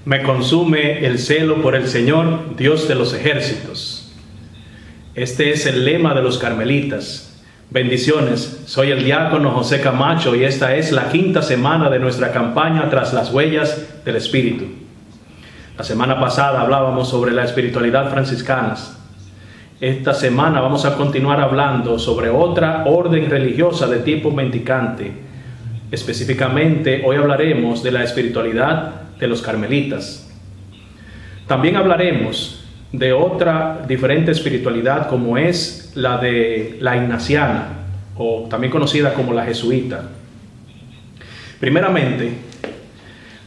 Me consume el celo por el Señor, Dios de los ejércitos. Este es el lema de los carmelitas. Bendiciones, soy el diácono José Camacho y esta es la 5ª semana de nuestra campaña tras las huellas del Espíritu. La semana pasada hablábamos sobre la espiritualidad franciscana. Esta semana vamos a continuar hablando sobre otra orden religiosa de tipo mendicante. Específicamente, hoy hablaremos de la espiritualidad de los carmelitas. También hablaremos de otra diferente espiritualidad como es la de la ignaciana, o también conocida como la jesuita. Primeramente,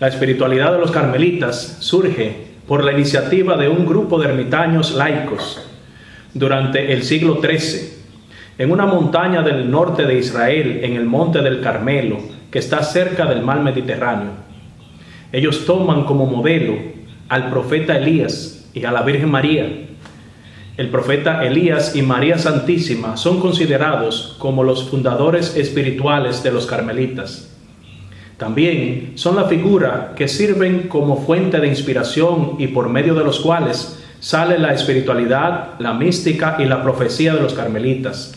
la espiritualidad de los carmelitas surge por la iniciativa de un grupo de ermitaños laicos durante el siglo XIII, en una montaña del norte de Israel, en el monte del Carmelo, que está cerca del mar Mediterráneo. Ellos toman como modelo al profeta Elías y a la Virgen María. El profeta Elías y María Santísima son considerados como los fundadores espirituales de los carmelitas. También son la figura que sirven como fuente de inspiración y por medio de los cuales sale la espiritualidad, la mística y la profecía de los carmelitas.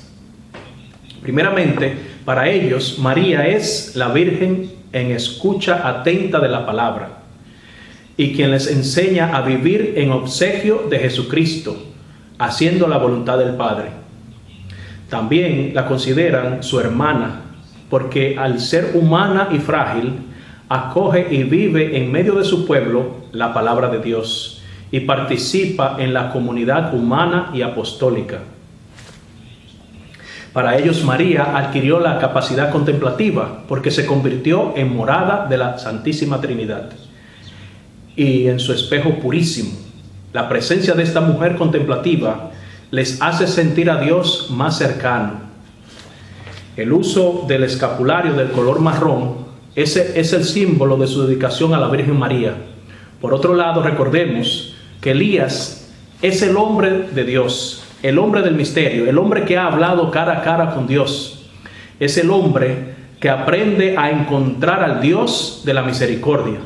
Primeramente, para ellos, María es la Virgen en escucha atenta de la palabra y quien les enseña a vivir en obsequio de Jesucristo, haciendo la voluntad del Padre. También la consideran su hermana, porque al ser humana y frágil, acoge y vive en medio de su pueblo la palabra de Dios y participa en la comunidad humana y apostólica. Para ellos María adquirió la capacidad contemplativa porque se convirtió en morada de la Santísima Trinidad y en su espejo purísimo. La presencia de esta mujer contemplativa les hace sentir a Dios más cercano. El uso del escapulario del color marrón, ese es el símbolo de su dedicación a la Virgen María. Por otro lado, recordemos que Elías es el hombre de Dios, el hombre del misterio, el hombre que ha hablado cara a cara con Dios. Es el hombre que aprende a encontrar al Dios de la misericordia.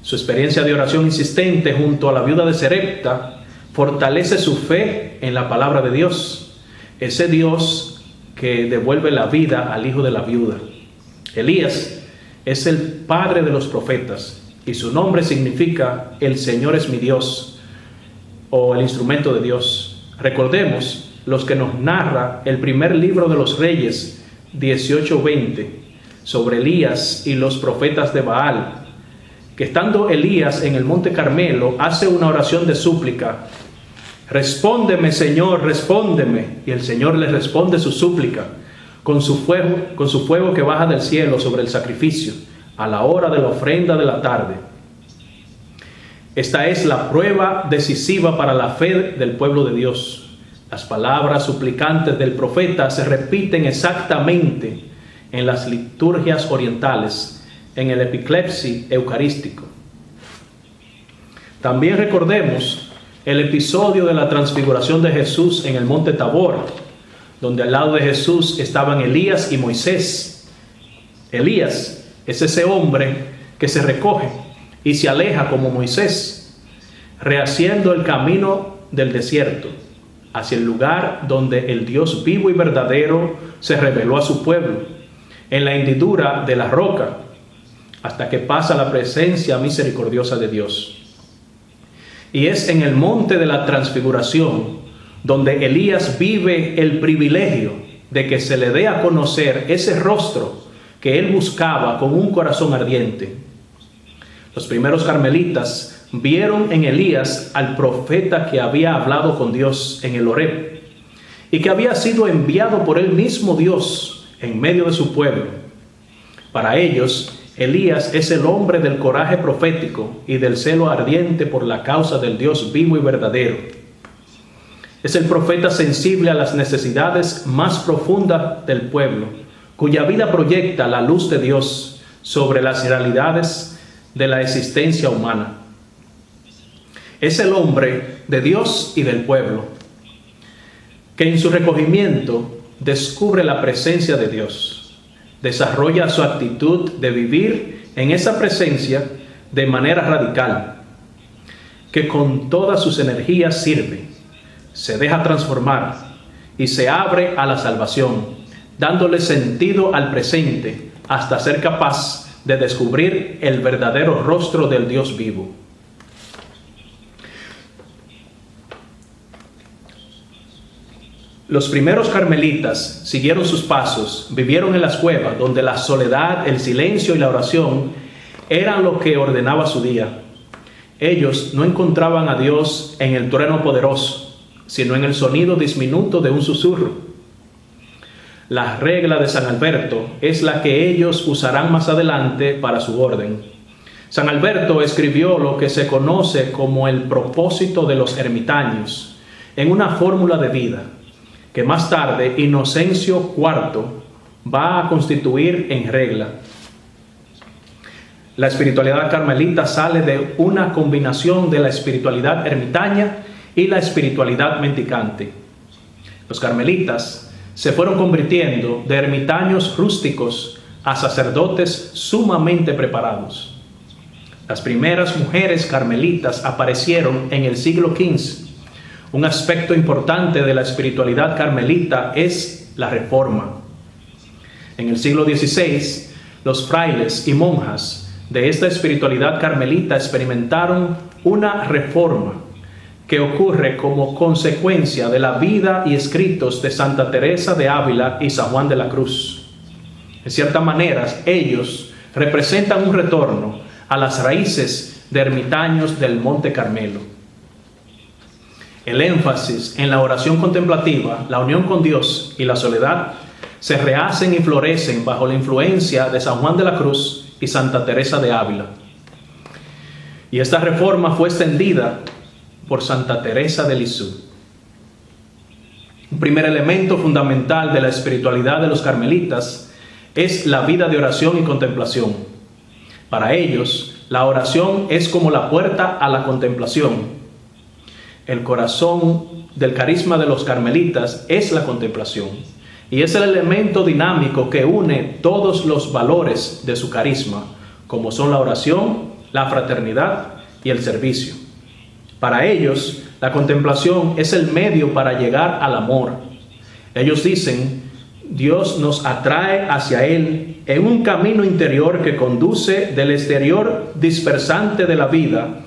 Su experiencia de oración insistente junto a la viuda de Sarepta fortalece su fe en la palabra de Dios, ese Dios que devuelve la vida al hijo de la viuda. Elías es el padre de los profetas y su nombre significa el Señor es mi Dios o el instrumento de Dios. Recordemos los que nos narra el primer libro de los Reyes 18:20 sobre Elías y los profetas de Baal, que estando Elías en el monte Carmelo hace una oración de súplica: respóndeme, Señor, respóndeme. Y el Señor le responde su súplica con su fuego que baja del cielo sobre el sacrificio a la hora de la ofrenda de la tarde. Esta es la prueba decisiva para la fe del pueblo de Dios. Las palabras suplicantes del profeta se repiten exactamente en las liturgias orientales, en el epiclepsis eucarístico. También recordemos el episodio de la transfiguración de Jesús en el monte Tabor, donde al lado de Jesús estaban Elías y Moisés. Elías es ese hombre que se recoge y se aleja como Moisés, rehaciendo el camino del desierto hacia el lugar donde el Dios vivo y verdadero se reveló a su pueblo, en la hendidura de la roca, hasta que pasa la presencia misericordiosa de Dios. Y es en el monte de la transfiguración donde Elías vive el privilegio de que se le dé a conocer ese rostro que él buscaba con un corazón ardiente. Los primeros carmelitas vieron en Elías al profeta que había hablado con Dios en el Horeb y que había sido enviado por el mismo Dios en medio de su pueblo. Para ellos, Elías es el hombre del coraje profético y del celo ardiente por la causa del Dios vivo y verdadero. Es el profeta sensible a las necesidades más profundas del pueblo, cuya vida proyecta la luz de Dios sobre las realidades de la existencia humana. Es el hombre de Dios y del pueblo, que en su recogimiento descubre la presencia de Dios, desarrolla su actitud de vivir en esa presencia de manera radical, que con todas sus energías sirve, se deja transformar y se abre a la salvación, dándole sentido al presente hasta ser capaz de descubrir el verdadero rostro del Dios vivo. Los primeros carmelitas siguieron sus pasos, vivieron en las cuevas donde la soledad, el silencio y la oración eran lo que ordenaba su día. Ellos no encontraban a Dios en el trueno poderoso, sino en el sonido diminuto de un susurro. La regla de San Alberto es la que ellos usarán más adelante para su orden. San Alberto escribió lo que se conoce como el propósito de los ermitaños en una fórmula de vida, que más tarde Inocencio IV va a constituir en regla. La espiritualidad carmelita sale de una combinación de la espiritualidad ermitaña y la espiritualidad mendicante. Los carmelitas se fueron convirtiendo de ermitaños rústicos a sacerdotes sumamente preparados. Las primeras mujeres carmelitas aparecieron en el siglo XV. Un aspecto importante de la espiritualidad carmelita es la reforma. En el siglo XVI, los frailes y monjas de esta espiritualidad carmelita experimentaron una reforma que ocurre como consecuencia de la vida y escritos de Santa Teresa de Ávila y San Juan de la Cruz. En cierta manera, ellos representan un retorno a las raíces de ermitaños del Monte Carmelo. El énfasis en la oración contemplativa, la unión con Dios y la soledad se rehacen y florecen bajo la influencia de San Juan de la Cruz y Santa Teresa de Ávila. Y esta reforma fue extendida por Santa Teresa de Lisieux. Un primer elemento fundamental de la espiritualidad de los carmelitas es la vida de oración y contemplación. Para ellos, la oración es como la puerta a la contemplación. El corazón del carisma de los carmelitas es la contemplación y es el elemento dinámico que une todos los valores de su carisma, como son la oración, la fraternidad y el servicio. Para ellos, la contemplación es el medio para llegar al amor. Ellos dicen, Dios nos atrae hacia Él en un camino interior que conduce del exterior dispersante de la vida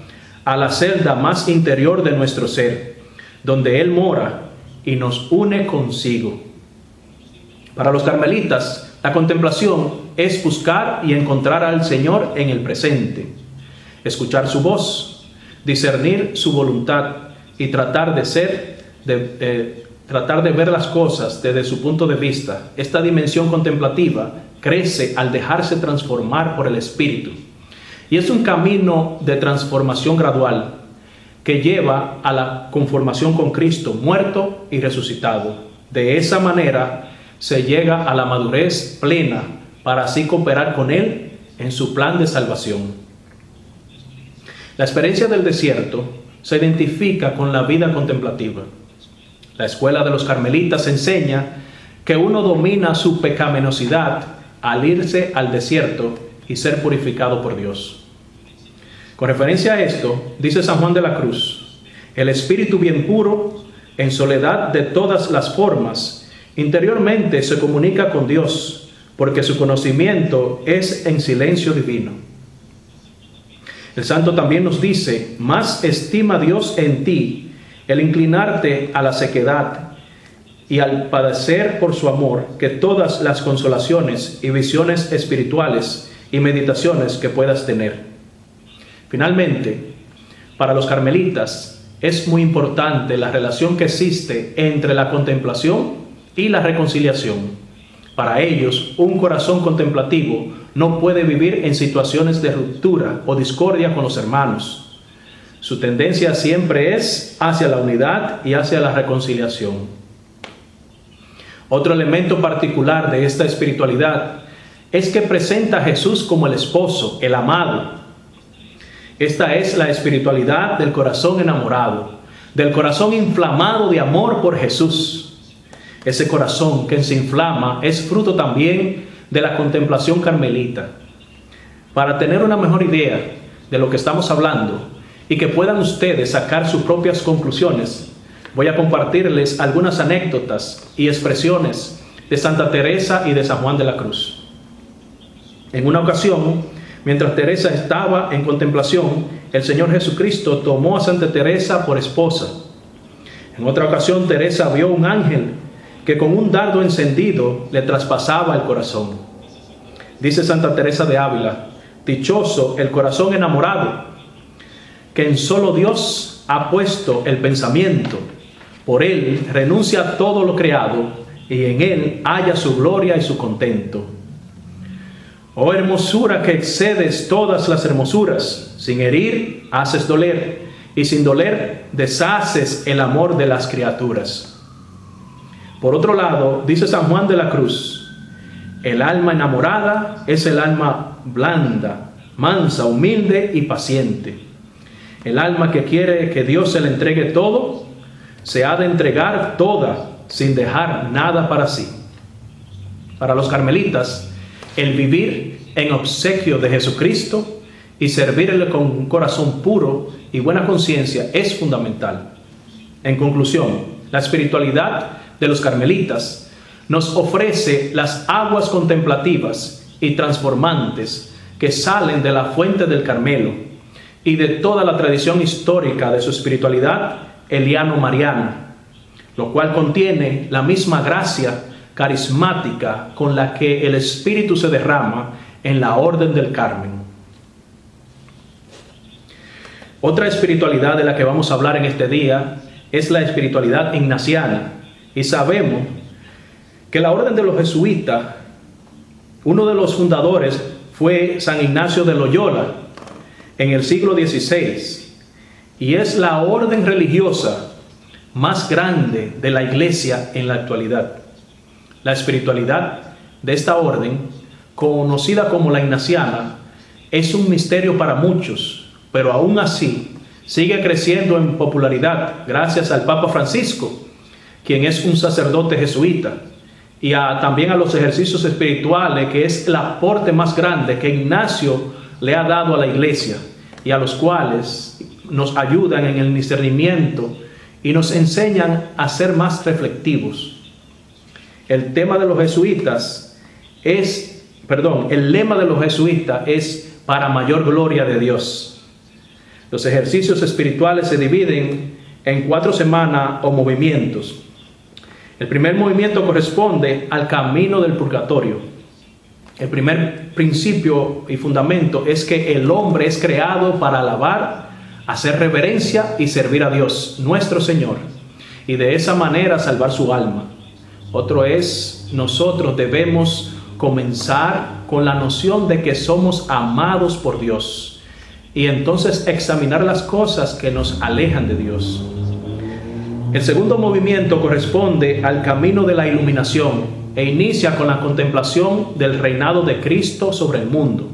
a la celda más interior de nuestro ser, donde Él mora y nos une consigo. Para los carmelitas, la contemplación es buscar y encontrar al Señor en el presente, escuchar su voz, discernir su voluntad y tratar de ver las cosas desde su punto de vista. Esta dimensión contemplativa crece al dejarse transformar por el Espíritu. Y es un camino de transformación gradual que lleva a la conformación con Cristo, muerto y resucitado. De esa manera se llega a la madurez plena para así cooperar con Él en su plan de salvación. La experiencia del desierto se identifica con la vida contemplativa. La escuela de los carmelitas enseña que uno domina su pecaminosidad al irse al desierto y ser purificado por Dios. Con referencia a esto, dice San Juan de la Cruz, el espíritu bien puro, en soledad de todas las formas, interiormente se comunica con Dios, porque su conocimiento es en silencio divino. El santo también nos dice, más estima Dios en ti el inclinarte a la sequedad y al padecer por su amor que todas las consolaciones y visiones espirituales y meditaciones que puedas tener. Finalmente, para los carmelitas es muy importante la relación que existe entre la contemplación y la reconciliación. Para ellos, un corazón contemplativo no puede vivir en situaciones de ruptura o discordia con los hermanos. Su tendencia siempre es hacia la unidad y hacia la reconciliación. Otro elemento particular de esta espiritualidad es que presenta a Jesús como el esposo, el amado. Esta es la espiritualidad del corazón enamorado, del corazón inflamado de amor por Jesús. Ese corazón que se inflama es fruto también de la contemplación carmelita. Para tener una mejor idea de lo que estamos hablando y que puedan ustedes sacar sus propias conclusiones, voy a compartirles algunas anécdotas y expresiones de Santa Teresa y de San Juan de la Cruz. En una ocasión, mientras Teresa estaba en contemplación, el Señor Jesucristo tomó a Santa Teresa por esposa. En otra ocasión, Teresa vio un ángel que con un dardo encendido le traspasaba el corazón. Dice Santa Teresa de Ávila: dichoso el corazón enamorado, que en solo Dios ha puesto el pensamiento. Por él renuncia a todo lo creado y en él halla su gloria y su contento. Oh hermosura que excedes todas las hermosuras, sin herir haces doler, y sin doler deshaces el amor de las criaturas. Por otro lado, dice San Juan de la Cruz: el alma enamorada es el alma blanda, mansa, humilde y paciente. El alma que quiere que Dios se le entregue todo, se ha de entregar toda, sin dejar nada para sí. Para los carmelitas, el vivir en obsequio de Jesucristo y servirle con un corazón puro y buena conciencia es fundamental. En conclusión, la espiritualidad de los carmelitas nos ofrece las aguas contemplativas y transformantes que salen de la fuente del Carmelo y de toda la tradición histórica de su espiritualidad eliano-mariana, lo cual contiene la misma gracia carismática con la que el Espíritu se derrama en la Orden del Carmen. Otra espiritualidad de la que vamos a hablar en este día es la espiritualidad ignaciana, y sabemos que la Orden de los Jesuitas, uno de los fundadores fue San Ignacio de Loyola en el siglo XVI, y es la orden religiosa más grande de la Iglesia en la actualidad. La espiritualidad de esta orden, conocida como la ignaciana, es un misterio para muchos, pero aún así sigue creciendo en popularidad gracias al Papa Francisco, quien es un sacerdote jesuita, y también a los ejercicios espirituales, que es el aporte más grande que Ignacio le ha dado a la Iglesia, y a los cuales nos ayudan en el discernimiento y nos enseñan a ser más reflectivos. El lema de los jesuitas es para mayor gloria de Dios. Los ejercicios espirituales se dividen en 4 semanas o movimientos. El primer movimiento corresponde al camino del purgatorio. El primer principio y fundamento es que el hombre es creado para alabar, hacer reverencia y servir a Dios, nuestro Señor, y de esa manera salvar su alma. Otro es, nosotros debemos comenzar con la noción de que somos amados por Dios y entonces examinar las cosas que nos alejan de Dios. El segundo movimiento corresponde al camino de la iluminación e inicia con la contemplación del reinado de Cristo sobre el mundo.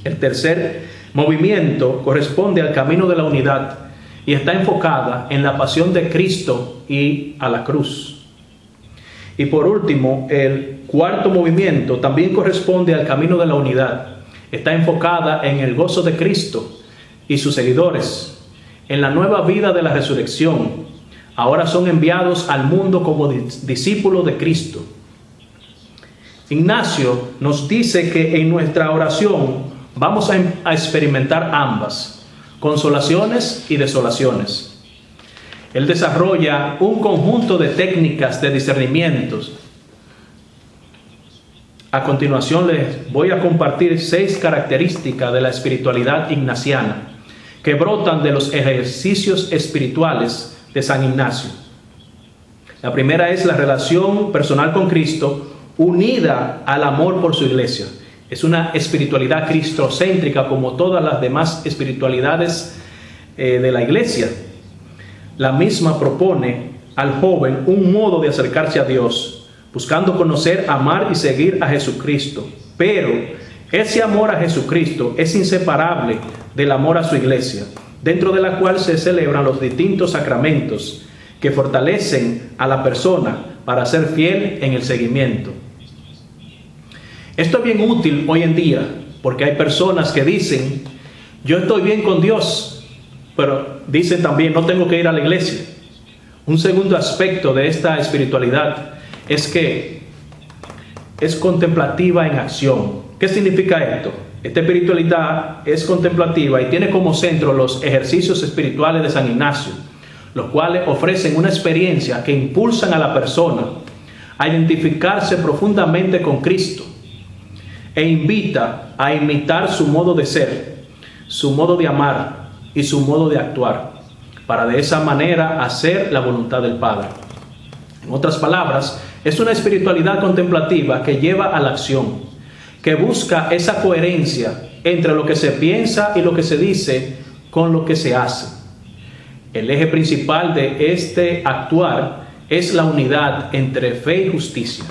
El tercer movimiento corresponde al camino de la unidad y está enfocada en la pasión de Cristo y a la cruz. Y por último, el cuarto movimiento también corresponde al camino de la unidad. Está enfocada en el gozo de Cristo y sus seguidores, en la nueva vida de la resurrección. Ahora son enviados al mundo como discípulos de Cristo. Ignacio nos dice que en nuestra oración vamos a experimentar ambas, consolaciones y desolaciones. Él desarrolla un conjunto de técnicas de discernimientos. A continuación les voy a compartir 6 características de la espiritualidad ignaciana que brotan de los ejercicios espirituales de San Ignacio. La primera es la relación personal con Cristo unida al amor por su iglesia. Es una espiritualidad cristocéntrica como todas las demás espiritualidades de la iglesia. La misma propone al joven un modo de acercarse a Dios, buscando conocer, amar y seguir a Jesucristo. Pero ese amor a Jesucristo es inseparable del amor a su iglesia, dentro de la cual se celebran los distintos sacramentos que fortalecen a la persona para ser fiel en el seguimiento. Esto es bien útil hoy en día, porque hay personas que dicen Yo estoy bien con Dios, pero dicen también no tengo que ir a la iglesia. Un segundo aspecto de esta espiritualidad es que es contemplativa en acción. ¿Qué significa esto? Esta espiritualidad es contemplativa y tiene como centro los ejercicios espirituales de San Ignacio, los cuales ofrecen una experiencia que impulsan a la persona a identificarse profundamente con Cristo e invita a imitar su modo de ser, su modo de amar y su modo de actuar, para de esa manera hacer la voluntad del Padre. En otras palabras, es una espiritualidad contemplativa que lleva a la acción, que busca esa coherencia entre lo que se piensa y lo que se dice con lo que se hace. El eje principal de este actuar es la unidad entre fe y justicia.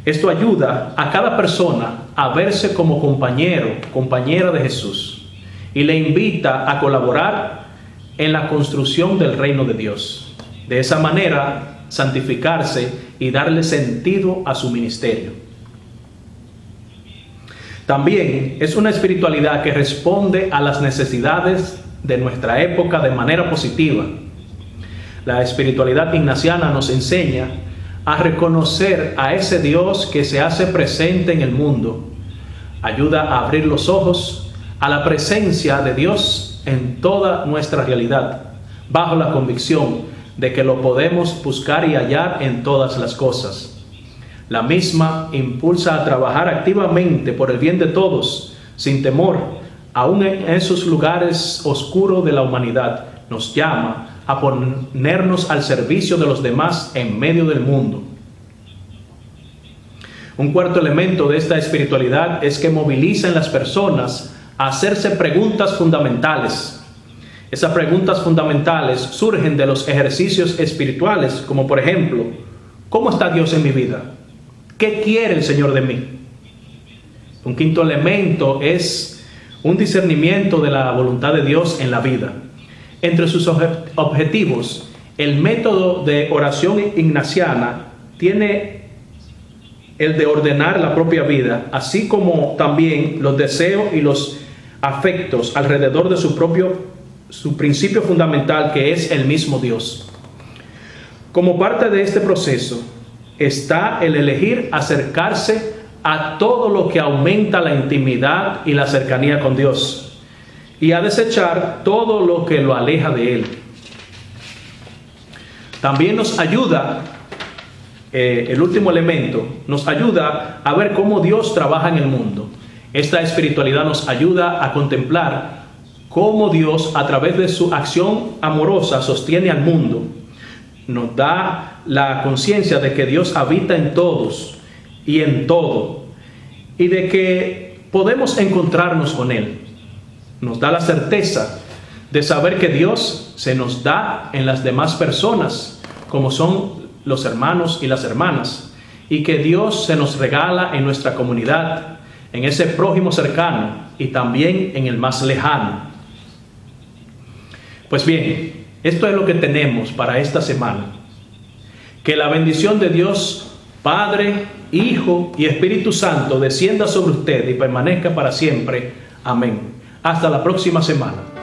Esto ayuda a cada persona a verse como compañero, compañera de Jesús, y le invita a colaborar en la construcción del reino de Dios. De esa manera, santificarse y darle sentido a su ministerio. También es una espiritualidad que responde a las necesidades de nuestra época de manera positiva. La espiritualidad ignaciana nos enseña a reconocer a ese Dios que se hace presente en el mundo. Ayuda a abrir los ojos a la presencia de Dios en toda nuestra realidad, bajo la convicción de que lo podemos buscar y hallar en todas las cosas. La misma impulsa a trabajar activamente por el bien de todos, sin temor, aún en esos lugares oscuros de la humanidad. Nos llama a ponernos al servicio de los demás en medio del mundo. Un cuarto elemento de esta espiritualidad es que moviliza en las personas a hacerse preguntas fundamentales. Esas preguntas fundamentales surgen de los ejercicios espirituales, como por ejemplo, ¿cómo está Dios en mi vida? ¿Qué quiere el Señor de mí? Un quinto elemento es un discernimiento de la voluntad de Dios en la vida. Entre sus objetivos, el método de oración ignaciana tiene el de ordenar la propia vida, así como también los deseos y los afectos alrededor de su principio fundamental, que es el mismo Dios. Como parte de este proceso está el elegir acercarse a todo lo que aumenta la intimidad y la cercanía con Dios, y a desechar todo lo que lo aleja de Él. También nos ayuda, el último elemento, nos ayuda a ver cómo Dios trabaja en el mundo. Esta espiritualidad nos ayuda a contemplar cómo Dios, a través de su acción amorosa, sostiene al mundo. Nos da la conciencia de que Dios habita en todos y en todo, y de que podemos encontrarnos con Él. Nos da la certeza de saber que Dios se nos da en las demás personas, como son los hermanos y las hermanas, y que Dios se nos regala en nuestra comunidad, en ese prójimo cercano y también en el más lejano. Pues bien, esto es lo que tenemos para esta semana. Que la bendición de Dios, Padre, Hijo y Espíritu Santo descienda sobre usted y permanezca para siempre. Amén. Hasta la próxima semana.